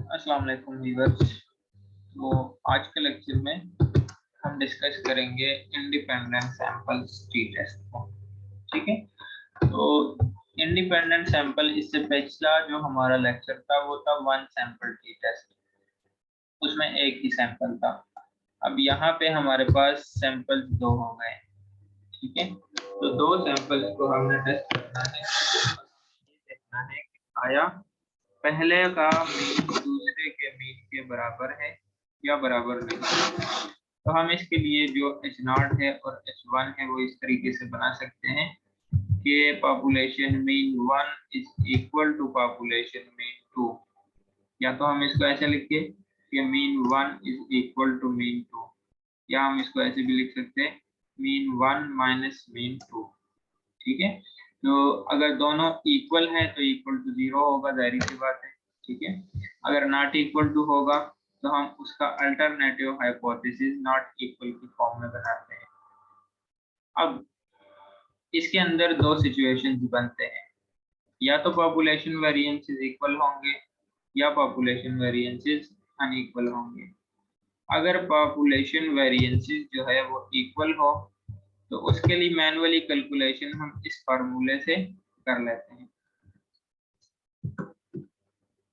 अस्सलाम वालेकुम व्यूअर्स। तो आज के लेक्चर में हम डिस्कस करेंगे इंडिपेंडेंट सैंपल्स टी टेस्ट को। ठीक है, तो इंडिपेंडेंट सैंपल, इससे पिछला जो हमारा लेक्चर था वो था वन सैंपल टी टेस्ट, उसमें एक ही सैंपल था। अब यहाँ पे हमारे पास सैंपल दो हो गए। ठीक है, तो दो सैंपल्स को हमने टेस्ट करना है, ये देखना है कि आया पहले का मीन दूसरे के मीन के बराबर है या बराबर नहीं। तो हम इसके लिए जो H0 है और H1 है वो इस तरीके से बना सकते हैं कि population mean 1 is equal to population mean 2, या तो हम इसको ऐसे लिखे कि mean 1 is equal to mean 2, या हम इसको ऐसे भी लिख सकते हैं मीन 1 माइनस मीन 2। ठीक है, तो अगर दोनों इक्वल है तो इक्वल टू 0 होगा, जाहिर सी बात है। ठीक है, अगर नॉट इक्वल टू होगा तो हम उसका अल्टरनेटिव हाइपोथेसिस नॉट इक्वल की फॉर्म में बनाते हैं। अब इसके अंदर दो सिचुएशंस बनते हैं, या तो पॉपुलेशन वेरिएंसेस इक्वल होंगे या पॉपुलेशन वेरिएंसेस अनइक्वल होंगे। अगर पॉपुलेशन वेरिएंसेस जो है वो इक्वल हो तो उसके लिए मैनुअली कैलकुलेशन हम इस फार्मूले से कर लेते हैं।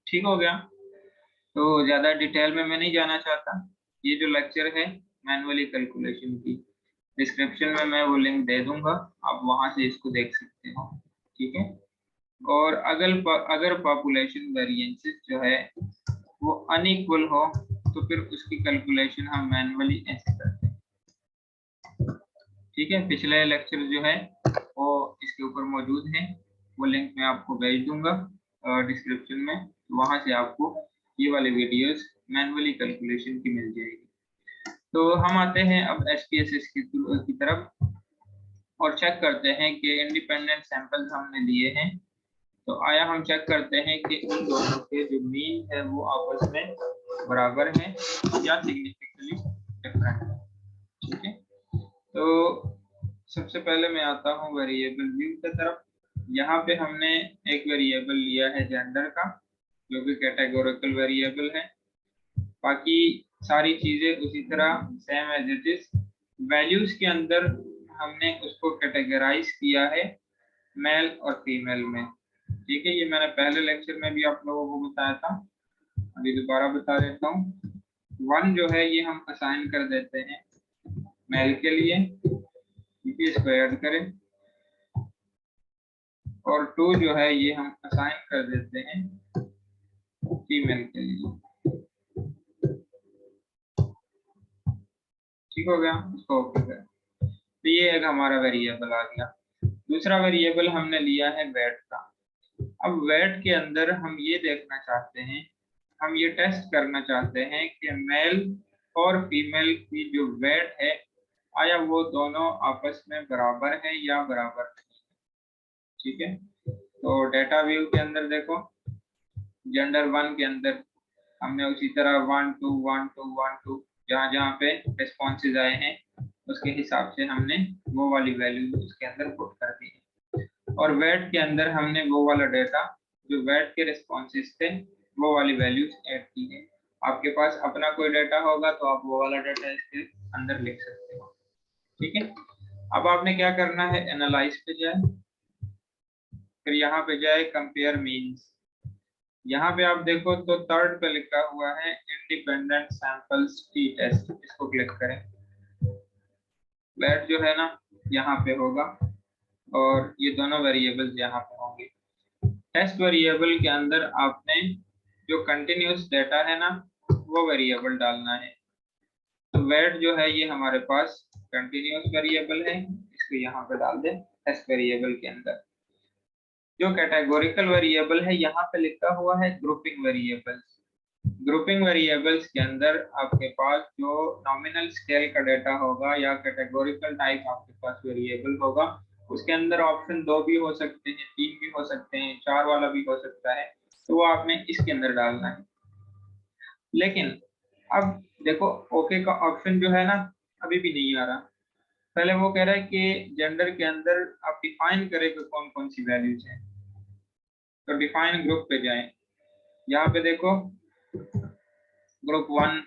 ठीक हो गया, तो ज्यादा डिटेल में मैं नहीं जाना चाहता। ये जो लेक्चर है मैनुअली कैलकुलेशन की, डिस्क्रिप्शन में मैं वो लिंक दे दूंगा, आप वहां से इसको देख सकते हो। ठीक है, और अगर पॉपुलेशन वेरिएंसेस जो है वो अनइक्वल हो तो फिर उसकी कैलकुलेशन हम मैनुअली ऐसे करते हैं। ठीक है, पिछले लेक्चर जो है वो इसके ऊपर मौजूद है, वो लिंक मैं आपको भेज दूंगा डिस्क्रिप्शन में, वहां से आपको ये वाली वीडियोस मैनुअली कैलकुलेशन की मिल जाएगी। तो हम आते हैं अब SPSS की तरफ और चेक करते हैं कि इंडिपेंडेंट सैंपल्स हमने लिए हैं, तो आया हम चेक करते हैं कि उन दोनों के जो मीन है वो आपस में बराबर है या सिग्निफिकेंटली डिफरेंट है। ठीक है, तो सबसे पहले मैं आता हूँ वेरिएबल व्यू की तरफ। यहाँ पे हमने एक वेरिएबल लिया है जेंडर का, जो कि कैटेगोरिकल वेरिएबल है। बाकी सारी चीजें उसी तरह same as it is. Values के अंदर हमने उसको कैटेगराइज किया है मेल और फीमेल में। ठीक है, ये मैंने पहले लेक्चर में भी आप लोगों को बताया था, अभी दोबारा बता देता हूँ। 1 जो है ये हम असाइन कर देते हैं मेल के लिए, ठीक है, इसको ऐड करें। और 2 जो है ये हम असाइन कर देते हैं फीमेल के लिए। ठीक हो गया, इसको ओके करें। तो ये एक हमारा वेरिएबल आ गया। दूसरा वेरिएबल हमने लिया है वेट का। अब वेट के अंदर हम ये देखना चाहते हैं, हम ये टेस्ट करना चाहते हैं कि मेल और फीमेल की जो वेट है आया वो दोनों आपस में बराबर है या बराबर नहीं। ठीक है, तो डेटा व्यू के अंदर देखो, जेंडर 1 के अंदर हमने उसी तरह 1 2 1 2 1 2 जहाँ जहाँ पे रिस्पॉन्सेज आए हैं उसके हिसाब से हमने वो वाली वैल्यू उसके अंदर पुट कर दी है। और वेट के अंदर हमने वो वाला डेटा जो वेट के रिस्पॉन्सेज थे वो वाली वैल्यूज ऐड की है। आपके पास अपना कोई डेटा होगा तो आप वो वाला डेटा इसके अंदर लिख सकते हो। ठीक है, अब आपने क्या करना है, एनालाइज पे जाए, फिर यहाँ पे जाए कंपेयर मीन्स। यहाँ पे आप देखो तो थर्ड पे लिखा हुआ है इंडिपेंडेंट सैंपल्स टी टेस्ट, इसको क्लिक करें। वेट जो है ना यहाँ पे होगा और ये दोनों वेरिएबल्स यहाँ पे होंगे। टेस्ट वेरिएबल के अंदर आपने जो कंटिन्यूस डेटा है ना वो वेरिएबल डालना है। तो वेट जो है ये हमारे पास कंटिन्यूस वेरिएबल है, इसको यहाँ पे डाल दें टेस्ट वेरिएबल के अंदर। जो कैटेगोरिकल वेरिएबल है यहाँ पे लिखा हुआ है ग्रुपिंग वेरिएबल्स। ग्रुपिंग वेरिएबल्स के अंदर आपके पास जो नॉमिनल स्केल का डेटा होगा या कैटेगोरिकल टाइप आपके पास वेरिएबल होगा, उसके अंदर ऑप्शन 2 भी हो सकते हैं, 3 भी हो सकते हैं, 4 वाला भी हो सकता है, तो वो आपने इसके अंदर डालना है। लेकिन अब देखो ओके का ऑप्शन जो है ना अभी भी नहीं आ रहा। पहले वो कह रहा है कि जेंडर के अंदर आप डिफाइन करें कि कौन कौन सी वैल्यूज हैं, तो डिफाइन ग्रुप पे जाएं। यहाँ पे देखो ग्रुप 1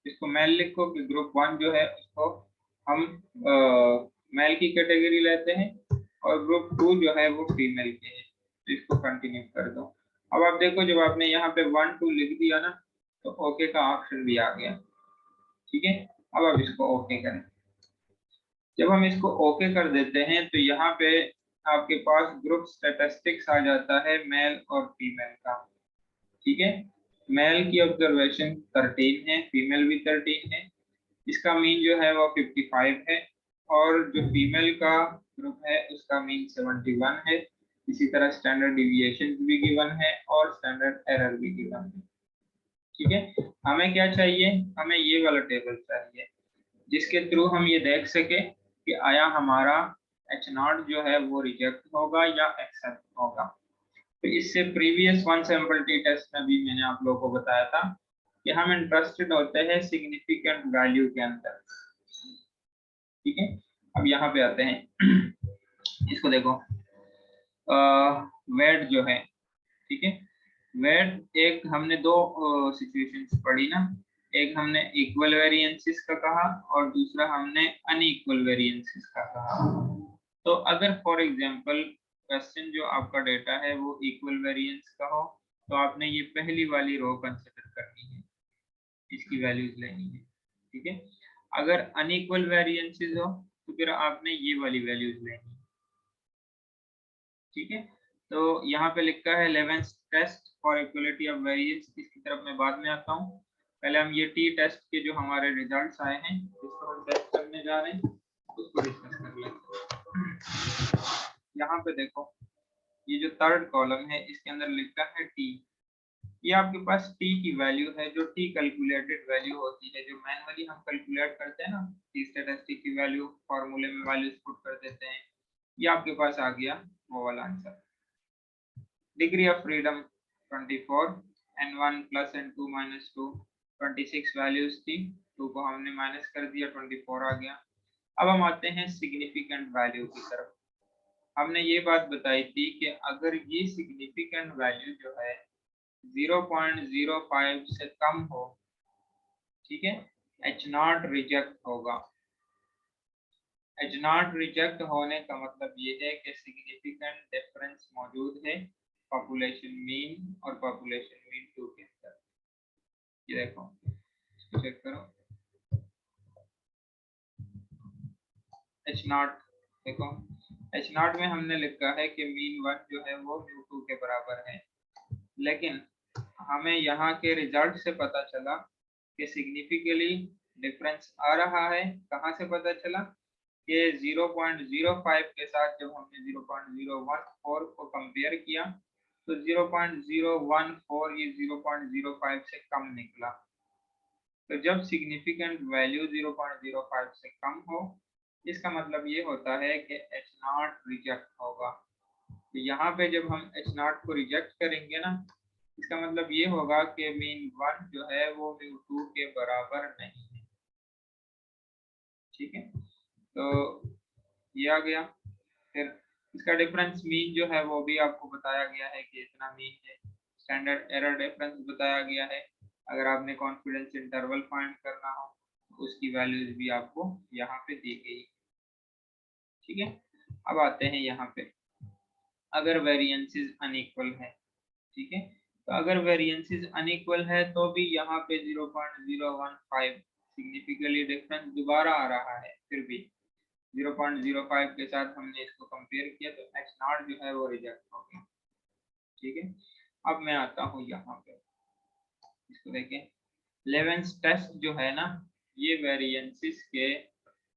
इसको मेल लिखो कि ग्रुप 1 जो है उसको हम मेल की कैटेगरी लेते हैं और ग्रुप 2 जो है वो फीमेल के है। तो इसको कंटिन्यू कर दो। अब आप देखो जब आपने यहाँ पे 1 2 लिख दिया ना तो ओके का ऑप्शन भी आ गया। ठीक है, अब आप इसको ओके करें। जब हम इसको ओके कर देते हैं तो यहाँ पे आपके पास ग्रुप स्टैटिस्टिक्स आ जाता है मेल और फीमेल का। ठीक है, मेल की ऑब्जर्वेशन 13 है, फीमेल भी 13 है। इसका मीन जो है वो 55 है और जो फीमेल का ग्रुप है उसका मीन 71 है। इसी तरह स्टैंडर्ड डिविएशन भी गिवन है और स्टैंडर्ड एरर भी गिवन है। ठीक है, हमें क्या चाहिए, हमें ये वाला टेबल चाहिए जिसके थ्रू हम ये देख सके कि आया हमारा H0 जो है वो रिजेक्ट होगा या एक्सेप्ट होगा। तो इससे previous one sample T test में भी मैंने आप लोगों को बताया था कि हम इंटरेस्टेड होते हैं सिग्निफिकेंट वैल्यू के अंदर। ठीक है, अब यहाँ पे आते हैं इसको देखो वेट जो है। ठीक है, वेट एक हमने दो सिचुएशंस पढ़ी ना, एक हमने इक्वल वेरिएंसेस का कहा और दूसरा हमने अनइक्वल वेरिएंसेस का कहा। तो अगर फॉर एग्जांपल क्वेश्चन जो आपका डेटा है वो इक्वल वेरिएंस का हो तो आपने ये पहली वाली रो कंसीडर करनी है, इसकी वैल्यूज लेनी है। ठीक है, अगर अनइक्वल वेरिएंसेस हो तो फिर आपने ये वाली वैल्यूज लेनी है। ठीक है, तो यहाँ पे लिखा है 11th test for equality of variance, इसकी तरफ मैं बाद में आता हूँ। पहले हम ये टी टेस्ट के जो हमारे रिजल्ट्स आए हैं जिसको हम टेस्ट करने जा रहे हैं उसको डिस्कस कर लेते हैं। यहाँ पे देखो ये जो थर्ड कॉलम है इसके अंदर लिखा है टी। ये आपके पास टी की वैल्यू है जो टी कैलकुलेटेड वैल्यू होती है, जो मैनुअली हम कैलकुलेट करते हैं ना, टी स्टैटिस्टिक की वैल्यू फॉर्मूले में वैल्यूज पुट कर देते हैं। ये आपके पास आ गया वो वाला answer. Degree of freedom 24, n1 plus n2 minus 2, 26 values थी, 2 को हमने माइनस कर दिया, 24 आ गया। अब हम आते हैं सिग्निफिकेंट वैल्यू की तरफ। हमने ये बात बताई थी कि अगर ये सिग्निफिकेंट वैल्यू जो है 0.05 से कम हो, ठीक है, H0 रिजेक्ट होगा। H0 रिजेक्ट होने का मतलब ये है कि सिग्निफिकेंट डिफरेंस मौजूद है पॉपुलेशन मीन और पॉपुलेशन मीन 2 के अंदर। ये देखो, इसको चेक करो, H0 देखो, H0 में हमने लिखा है कि मीन 1 जो है वो म्यू 2 के बराबर है, लेकिन हमें यहाँ के रिजल्ट से पता चला कि सिग्निफिकेंटली डिफरेंस आ रहा है। कहाँ से पता चला कि 0.05 के साथ जब हमने 0.014 को कंपेयर किया तो 0.014 ये 0.05 से कम निकला। तो जब सिग्निफिकेंट वैल्यू 0.05 से कम हो इसका मतलब ये होता है कि H0 रिजेक्ट होगा। तो यहाँ पे जब हम H0 को रिजेक्ट करेंगे ना, इसका मतलब ये होगा कि मीन 1 जो है वो मीन 2 के बराबर नहीं है। ठीक है, तो ये आ गया। फिर इसका डिफरेंस मीन जो है वो भी आपको बताया गया है कि इतना मीन है। स्टैंडर्ड एरर डिफरेंस बताया गया है, अगर आपने कॉन्फिडेंस इंटरवल फाइंड करना हो तो उसकी वैल्यूज भी आपको यहाँ पे दी गई। ठीक है, अब आते हैं यहाँ पे अगर वेरिएंसेस अनइक्वल है। ठीक है, तो अगर वेरिएंसेस अनइक्वल है तो भी यहाँ पे 0.015 सिग्निफिकेंटली डिफरेंस दोबारा आ रहा है। फिर भी 0.05 के साथ हमने इसको कंपेयर किया तो H0 जो है वो रिजेक्ट हो गया। ठीक है, अब मैं आता हूँ यहाँ पे, इसको देखें। 11th टेस्ट जो है ना, ये वेरिएंसेस के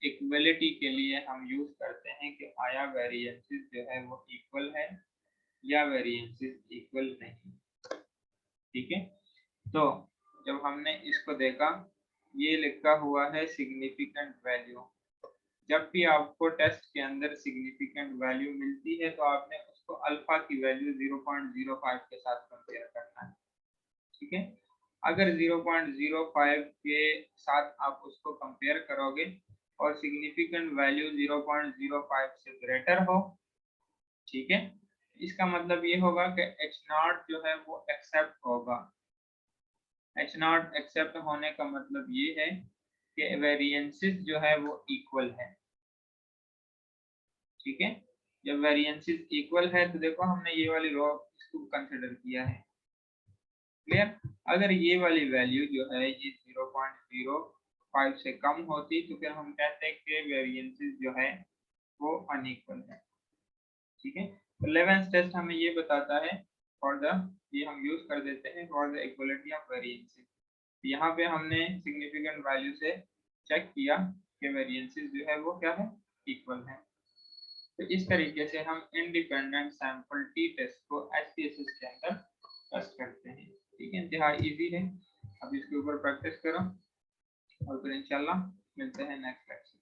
इक्वलिटी के लिए हम यूज करते हैं कि आया वेरिएंसेस जो है वो इक्वल है या वेरिएंसेस इक्वल नहीं। ठीक है, तो जब हमने इसको देखा ये लिखा हुआ है सिग्निफिकेंट वैल्यू। जब भी आपको टेस्ट के अंदर सिग्निफिकेंट वैल्यू मिलती है तो आपने उसको अल्फा की वैल्यू 0.05 के साथ कंपेयर करना है। ठीक है, अगर 0.05 के साथ आप उसको कंपेयर करोगे और सिग्निफिकेंट वैल्यू 0.05 से ग्रेटर हो, ठीक है, इसका मतलब ये होगा कि H0 जो है वो एक्सेप्ट होगा। एच नॉट एक्सेप्ट होने का मतलब ये है कि वेरिएंसेस जो है वो इक्वल है। ठीक है, जब वेरिएंसेस इक्वल है तो देखो हमने ये वाली रो इसको कंसिडर किया है। क्लियर? अगर ये वाली वैल्यू जो है ये 0.05 से कम होती तो फिर हम कहते हैं कि वेरिएंसेस जो है वो अनइक्वल है। ठीक है, तो 11th टेस्ट हमें ये बताता है फॉर द, ये हम यूज कर देते हैं for the equality of variances. यहाँ पे हमने सिग्निफिकेंट वैल्यू से चेक किया कि वेरिएंसेस जो है वो क्या है, इक्वल है। तो इस तरीके से हम इंडिपेंडेंट सैंपल टी टेस्ट को एसपीएसएस के अंदर टेस्ट करते हैं। ठीक है, इंतहाई इजी है, अब इसके ऊपर प्रैक्टिस करो और फिर इंशाल्लाह मिलते हैं नेक्स्ट लेक्चर।